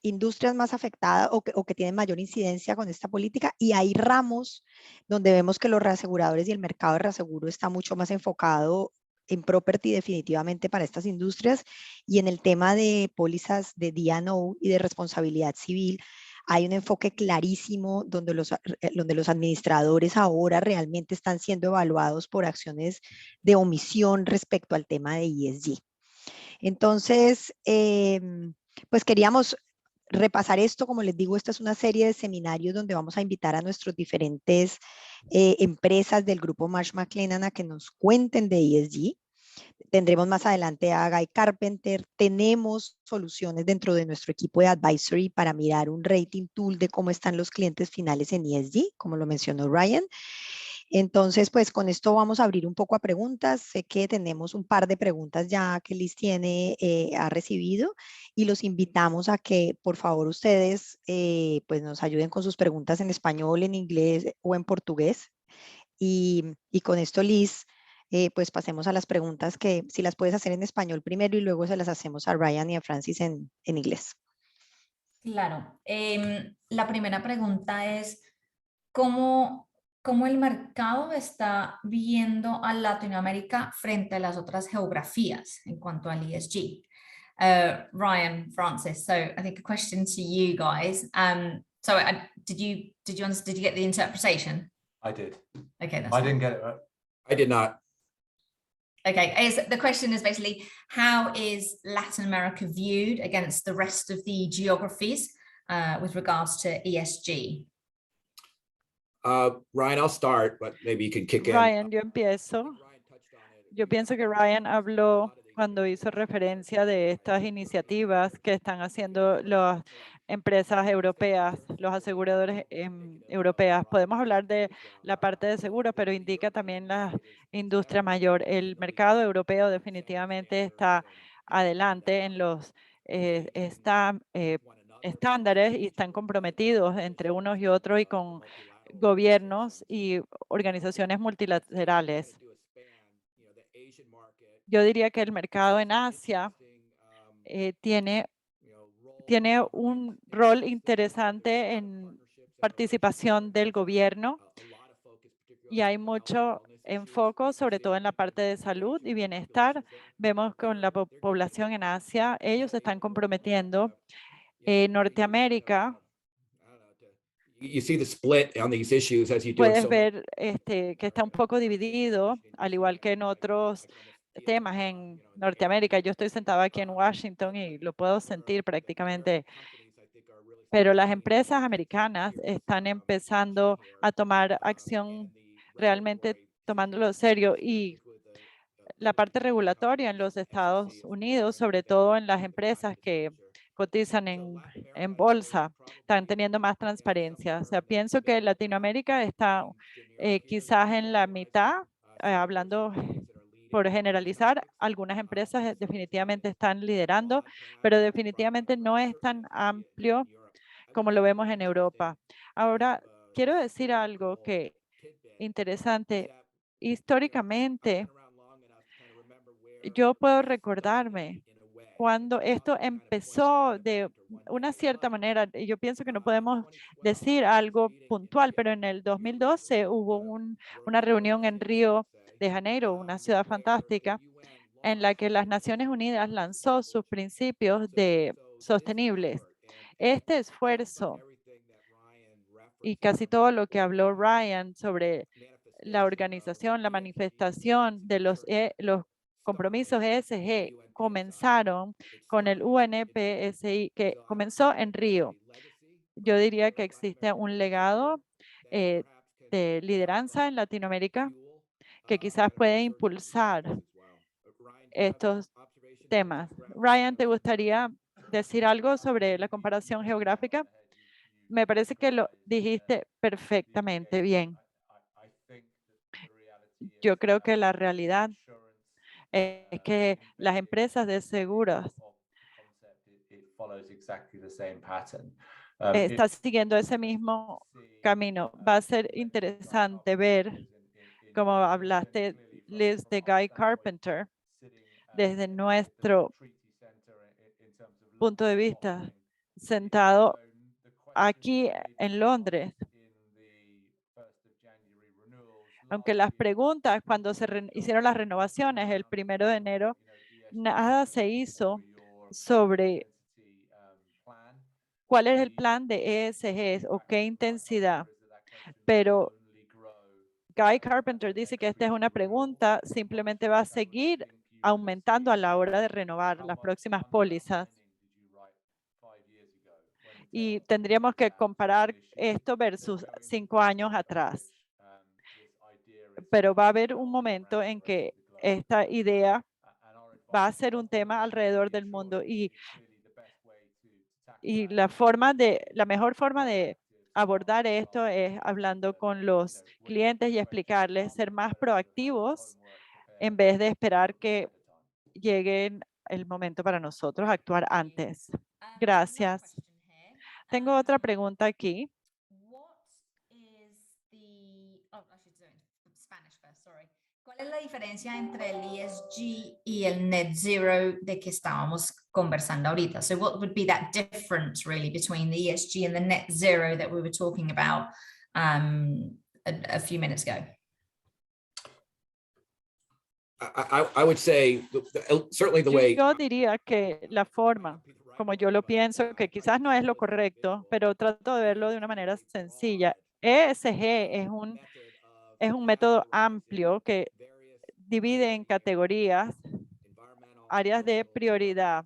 industrias más afectadas o que tienen mayor incidencia con esta política y hay ramos donde vemos que los reaseguradores y el mercado de reaseguro está mucho más enfocado en property definitivamente para estas industrias y en el tema de pólizas de D&O y de responsabilidad civil hay un enfoque clarísimo donde los administradores ahora realmente están siendo evaluados por acciones de omisión respecto al tema de ESG. Entonces, pues queríamos repasar esto. Como les digo, esta es una serie de seminarios donde vamos a invitar a nuestros diferentes empresas del grupo Marsh McLennan a que nos cuenten de ESG. Tendremos más adelante a Guy Carpenter. Tenemos soluciones dentro de nuestro equipo de advisory para mirar un rating tool de cómo están los clientes finales en ESG, como lo mencionó Ryan. Entonces, pues con esto vamos a abrir un poco a preguntas. Sé que tenemos un par de preguntas ya que Liz ha recibido y los invitamos a que por favor ustedes pues nos ayuden con sus preguntas en español, en inglés o en portugués. Y con esto, Liz, pues pasemos a las preguntas que si las puedes hacer en español primero y luego se las hacemos a Ryan y a Francis en inglés. Claro. La primera pregunta es, ¿cómo el mercado está viendo a Latinoamérica frente a las otras geografías en cuanto al ESG? Ryan, Francis, so I think a question to you guys. So did you get the interpretation? I did. Okay, that's I fine. didn't get it right. I did not. Okay, the question is basically, how is Latin America viewed against the rest of the geographies with regards to ESG? Ryan, I'll start, but maybe you can kick in. Ryan, yo empiezo. Yo pienso que Ryan habló cuando hizo referencia de estas iniciativas que están haciendo las empresas europeas, los aseguradores europeas. Podemos hablar de la parte de seguros, pero indica también la industria mayor. El mercado europeo definitivamente está adelante en los estándares y están comprometidos entre unos y otros y con gobiernos y organizaciones multilaterales. Yo diría que el mercado en Asia tiene un rol interesante en participación del gobierno y hay mucho enfoque, sobre todo en la parte de salud y bienestar. Vemos con la población en Asia, ellos se están comprometiendo. Norteamérica, You see the split on these issues as you do. puedes ver que está un poco dividido, al igual que en otros temas en Norteamérica. Yo estoy sentada aquí en Washington y lo puedo sentir prácticamente, pero las empresas americanas están empezando a tomar acción realmente tomándolo serio y la parte regulatoria en los Estados Unidos, sobre todo en las empresas que cotizan en bolsa, están teniendo más transparencia. O sea, pienso que Latinoamérica está quizás en la mitad, hablando por generalizar, algunas empresas definitivamente están liderando, pero definitivamente no es tan amplio como lo vemos en Europa. Ahora, quiero decir algo que interesante. Históricamente, yo puedo recordarme cuando esto empezó de una cierta manera. Yo pienso que no podemos decir algo puntual, pero en el 2012 hubo una reunión en Río de Janeiro, una ciudad fantástica, en la que las Naciones Unidas lanzó sus principios de sostenibles. Este esfuerzo y casi todo lo que habló Ryan sobre la organización, la manifestación de los compromisos ESG comenzaron con el UNPSI, que comenzó en Río. Yo diría que existe un legado de lideranza en Latinoamérica que quizás puede impulsar estos temas. Ryan, ¿te gustaría decir algo sobre la comparación geográfica? Me parece que lo dijiste perfectamente bien. Yo creo que la realidad es que las empresas de seguros están siguiendo ese mismo camino. Va a ser interesante ver, como hablaste, Liz, de Guy Carpenter, desde nuestro punto de vista, sentado aquí en Londres. Aunque las preguntas cuando se hicieron las renovaciones el 1 de enero, nada se hizo sobre cuál es el plan de ESG o qué intensidad. Pero Guy Carpenter dice que esta es una pregunta, simplemente va a seguir aumentando a la hora de renovar las próximas pólizas. Y tendríamos que comparar esto versus 5 años atrás. Pero va a haber un momento en que esta idea va a ser un tema alrededor del mundo y la mejor forma de abordar esto es hablando con los clientes y explicarles, ser más proactivos en vez de esperar que llegue el momento para nosotros actuar antes. Gracias. Tengo otra pregunta aquí. ¿Cuál es la diferencia entre el ESG y el net zero de que estábamos conversando ahorita? So what would be that difference really between the ESG and the net zero that we were talking about a few minutes ago? I would say certainly the way. Yo diría que la forma, como yo lo pienso, que quizás no es lo correcto, pero trato de verlo de una manera sencilla. ESG es un método amplio que divide en categorías, áreas de prioridad,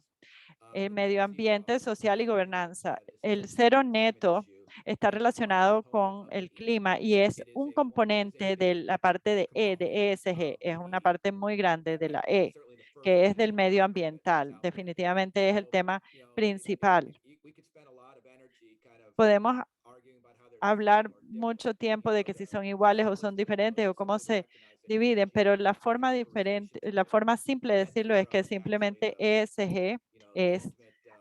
medio ambiente, social y gobernanza. El cero neto está relacionado con el clima y es un componente de la parte de ESG. Es una parte muy grande de la E, que es del medio ambiental. Definitivamente es el tema principal. Podemos hablar mucho tiempo de que si son iguales o son diferentes o cómo se dividen, pero la forma simple de decirlo es que simplemente ESG es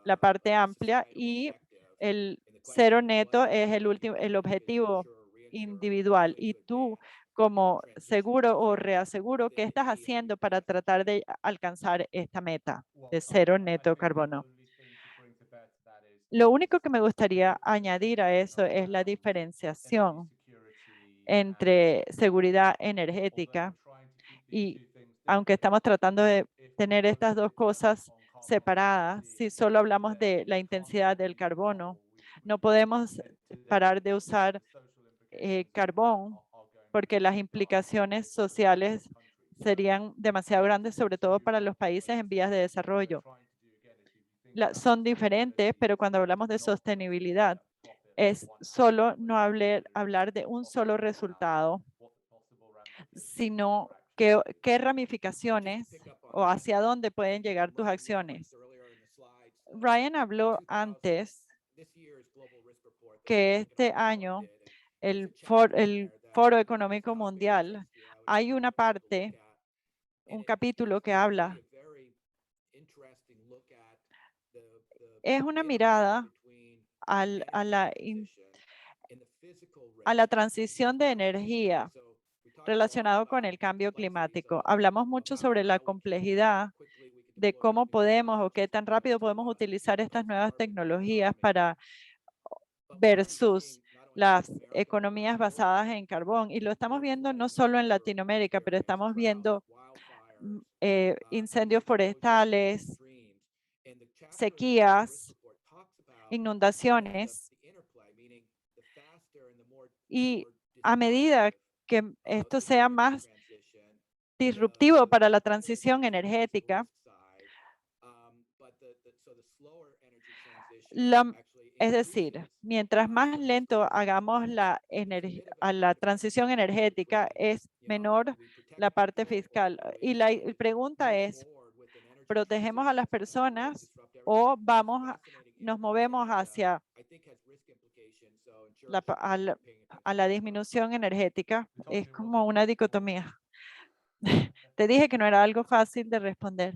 la parte amplia y el cero neto es el objetivo individual. Y tú, como seguro o reaseguro, ¿qué estás haciendo para tratar de alcanzar esta meta de cero neto carbono? Lo único que me gustaría añadir a eso es la diferenciación entre seguridad energética y aunque estamos tratando de tener estas dos cosas separadas, si solo hablamos de la intensidad del carbono, no podemos parar de usar carbón porque las implicaciones sociales serían demasiado grandes, sobre todo para los países en vías de desarrollo. Son diferentes, pero cuando hablamos de sostenibilidad, es solo no hablar de un solo resultado, sino qué ramificaciones o hacia dónde pueden llegar tus acciones. Ryan habló antes que este año el Foro Económico Mundial, hay una parte, un capítulo que habla. Es una mirada a la transición de energía relacionado con el cambio climático. Hablamos mucho sobre la complejidad de cómo podemos o qué tan rápido podemos utilizar estas nuevas tecnologías para versus las economías basadas en carbón. Y lo estamos viendo no solo en Latinoamérica, pero estamos viendo incendios forestales, sequías, inundaciones. Y a medida que esto sea más disruptivo para la transición energética. Es decir, mientras más lento hagamos la transición energética, es menor la parte fiscal. Y la pregunta es, ¿protegemos a las personas o nos movemos hacia a la disminución energética? Es como una dicotomía. Te dije que no era algo fácil de responder.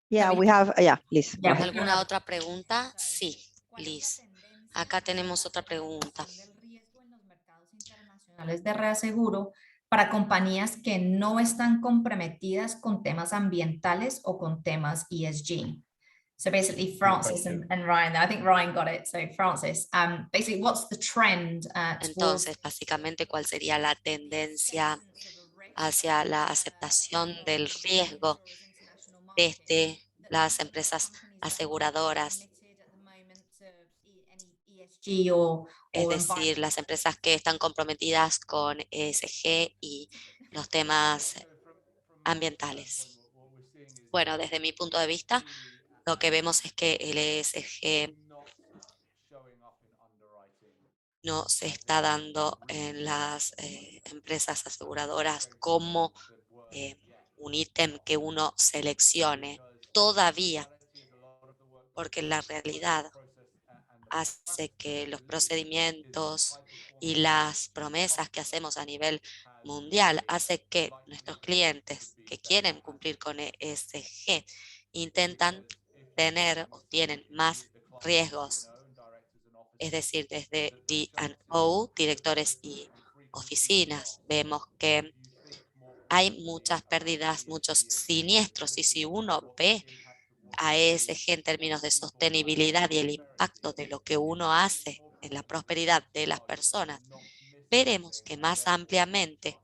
Yeah, we have, yeah, please. Go ahead. ¿Alguna otra pregunta? Sí, Liz. Acá tenemos otra pregunta. del riesgo en los mercados internacionales de reaseguro para compañías que no están comprometidas con temas ambientales o con temas ESG. So basically, Francis and Ryan, I think Ryan got it. So Francis, basically, what's the trend Entonces, básicamente, ¿cuál sería la tendencia hacia la aceptación del riesgo desde las empresas aseguradoras? Es decir, las empresas que están comprometidas con ESG y los temas ambientales. Bueno, desde mi punto de vista, lo que vemos es que el ESG no se está dando en las empresas aseguradoras como un ítem que uno seleccione todavía, porque la realidad hace que los procedimientos y las promesas que hacemos a nivel mundial hace que nuestros clientes que quieren cumplir con ESG intentan tener o tienen más riesgos, es decir, desde D&O, directores y oficinas. Vemos que hay muchas pérdidas, muchos siniestros, y si uno ve a ESG en términos de sostenibilidad y el impacto de lo que uno hace en la prosperidad de las personas, veremos que más ampliamente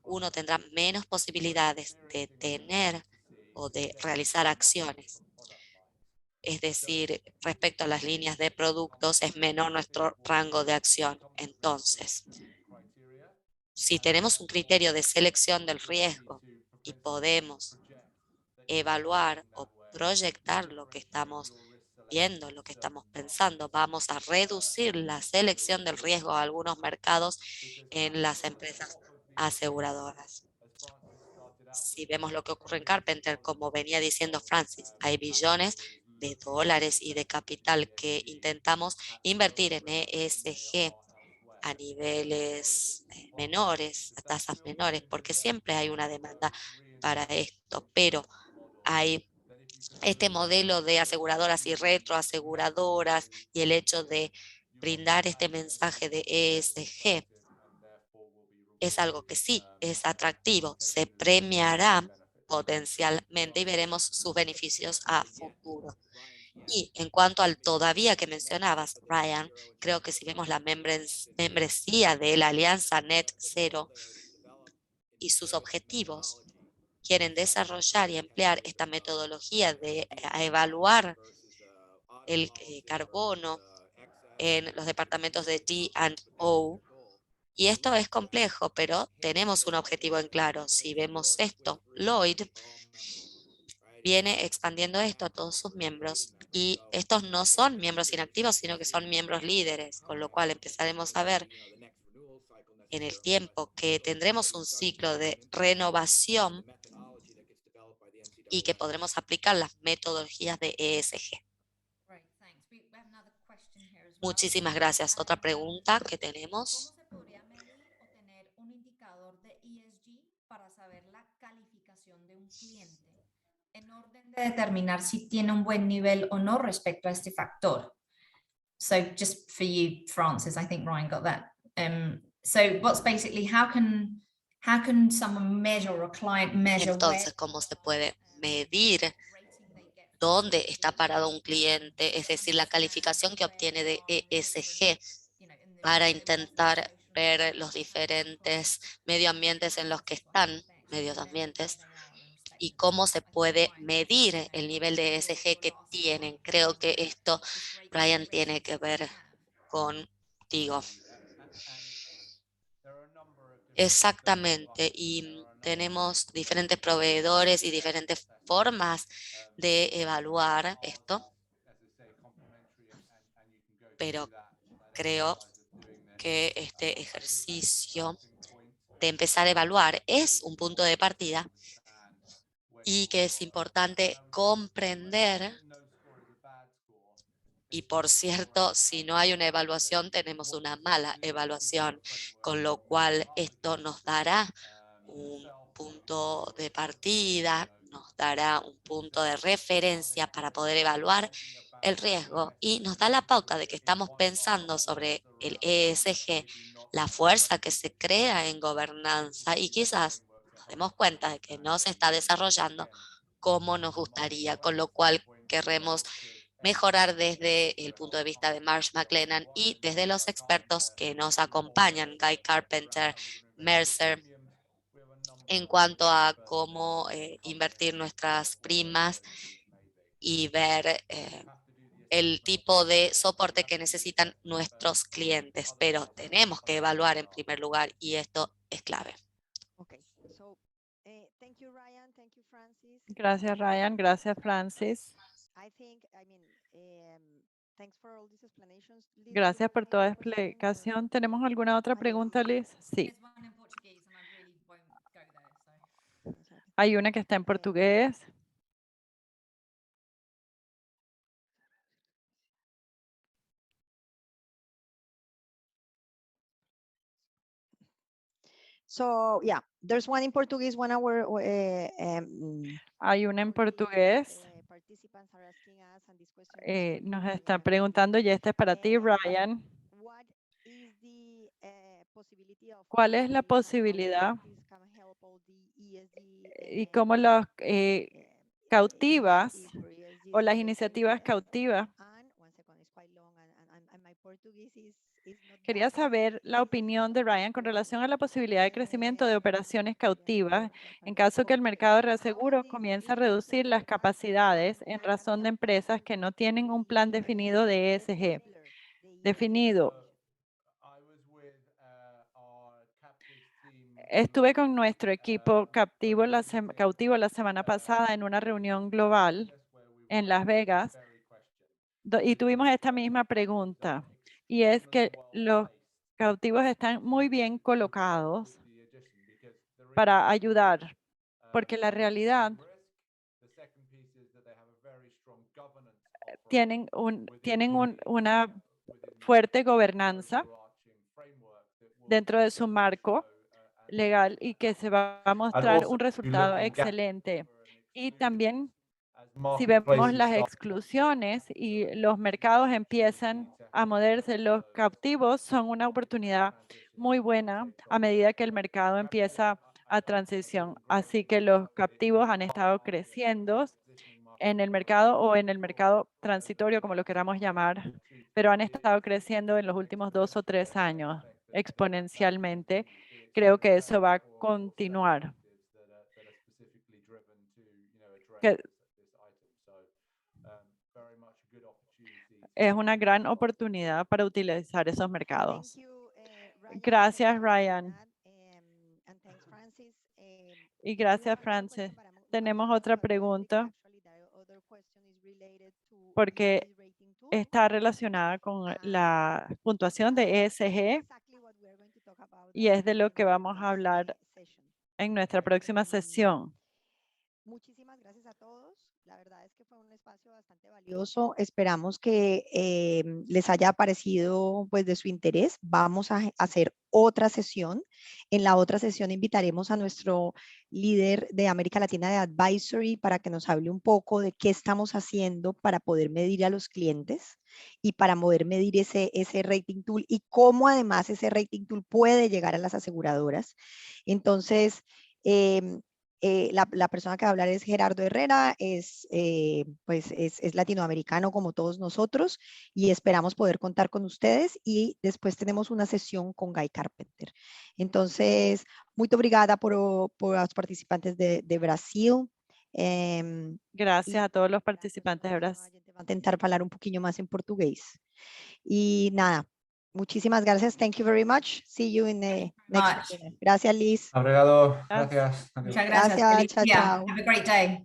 uno tendrá menos posibilidades de tener o de realizar acciones. Es decir, respecto a las líneas de productos, es menor nuestro rango de acción. Entonces, si tenemos un criterio de selección del riesgo y podemos evaluar o proyectar lo que estamos viendo, lo que estamos pensando, vamos a reducir la selección del riesgo a algunos mercados en las empresas aseguradoras. Si vemos lo que ocurre en Carpenter, como venía diciendo Francis, hay billones de dólares y de capital que intentamos invertir en ESG a niveles menores, a tasas menores, porque siempre hay una demanda para esto, pero hay este modelo de aseguradoras y retroaseguradoras y el hecho de brindar este mensaje de ESG es algo que sí es atractivo, se premiará potencialmente y veremos sus beneficios a futuro. Y en cuanto al todavía que mencionabas, Ryan, creo que si vemos la membresía de la Alianza Net Zero y sus objetivos, quieren desarrollar y emplear esta metodología de evaluar el carbono en los departamentos de D&O. Y esto es complejo, pero tenemos un objetivo en claro. Si vemos esto, Lloyd viene expandiendo esto a todos sus miembros. Y estos no son miembros inactivos, sino que son miembros líderes, con lo cual empezaremos a ver en el tiempo que tendremos un ciclo de renovación y que podremos aplicar las metodologías de ESG. Muchísimas gracias. Otra pregunta que tenemos. ¿Cómo se podría medir o tener un indicador de ESG para saber la calificación de un cliente en orden de determinar si tiene un buen nivel o no respecto a este factor? So just for you, Francis, I think Ryan got that. So what's basically, how can someone measure or a client measure Entonces, ¿cómo se puede medir dónde está parado un cliente? Es decir, la calificación que obtiene de ESG para intentar ver los diferentes medioambientes en los que están, medios ambientes, y cómo se puede medir el nivel de ESG que tienen. Creo que esto, Brian, tiene que ver contigo. Exactamente, y tenemos diferentes proveedores y diferentes formas de evaluar esto, pero creo que este ejercicio de empezar a evaluar es un punto de partida y que es importante comprender. Y por cierto, si no hay una evaluación, tenemos una mala evaluación, con lo cual esto nos dará un punto de partida, nos dará un punto de referencia para poder evaluar el riesgo y nos da la pauta de que estamos pensando sobre el ESG, la fuerza que se crea en gobernanza y quizás nos demos cuenta de que no se está desarrollando como nos gustaría, con lo cual querremos mejorar desde el punto de vista de Marsh McLennan y desde los expertos que nos acompañan, Guy Carpenter, Mercer, en cuanto a cómo invertir nuestras primas y ver el tipo de soporte que necesitan nuestros clientes. Pero tenemos que evaluar en primer lugar y esto es clave. Okay. So, thank you, Ryan. Thank you, Francis. Gracias, Ryan. Gracias, Francis. Thanks for all these explanations. Liz, do you Gracias have por any toda other question or- explicación. ¿Tenemos alguna otra pregunta, Liz? Sí, There's one in Portuguese and I really won't go there, so. hay una que está en portugués. So, yeah, there's one in Portuguese, 1 hour. Hay una en portugués. Participants are asking us, and this question is Nos really está Ryan. preguntando, y esta es para ti, Ryan. What is the possibility of ¿Cuál es la how posibilidad countries can help all the ESG, y cómo los cautivas initiatives for ESG o las strategies? iniciativas cautivas? And one second, it's quite long, and my Portuguese is not Quería that good. saber la opinión de Ryan con relación a la posibilidad de crecimiento de operaciones cautivas en caso que el mercado de reaseguro comience a reducir las capacidades en razón de empresas que no tienen un plan definido de ESG. Definido. Estuve con nuestro equipo cautivo la semana pasada en una reunión global en Las Vegas y tuvimos esta misma pregunta, y es que los cautivos están muy bien colocados para ayudar, porque la realidad tienen una fuerte gobernanza dentro de su marco legal y que se va a mostrar un resultado excelente. Y también, si vemos las exclusiones y los mercados empiezan a moverse, los cautivos son una oportunidad muy buena a medida que el mercado empieza a transición. Así que los captivos han estado creciendo en el mercado o en el mercado transitorio, como lo queramos llamar, pero han estado creciendo en los últimos 2 o 3 años exponencialmente. Creo que eso va a continuar. Es una gran oportunidad para utilizar esos mercados. Gracias, Ryan. Y gracias, Francis. Tenemos otra pregunta porque está relacionada con la puntuación de ESG y es de lo que vamos a hablar en nuestra próxima sesión. Muchísimas gracias a todos. La verdad es que fue un espacio bastante valioso. Esperamos que les haya parecido pues de su interés. Vamos a hacer otra sesión. En la otra sesión invitaremos a nuestro líder de América Latina de Advisory para que nos hable un poco de qué estamos haciendo para poder medir a los clientes y para poder medir ese rating tool y cómo además ese rating tool puede llegar a las aseguradoras. Entonces, la persona que va a hablar es Gerardo Herrera, pues es latinoamericano como todos nosotros y esperamos poder contar con ustedes y después tenemos una sesión con Guy Carpenter. Entonces, muito obrigada por los participantes de Brasil. Gracias a todos los participantes de Brasil. A gente vai tentar falar um pouquinho mais em português. E nada, Muchísimas gracias. Thank you very much. See you in the next Much. webinar. Gracias, Liz. Obrigado. Gracias. Muchas gracias. Gracias. Feliz Chao, día. chao. Have a great day.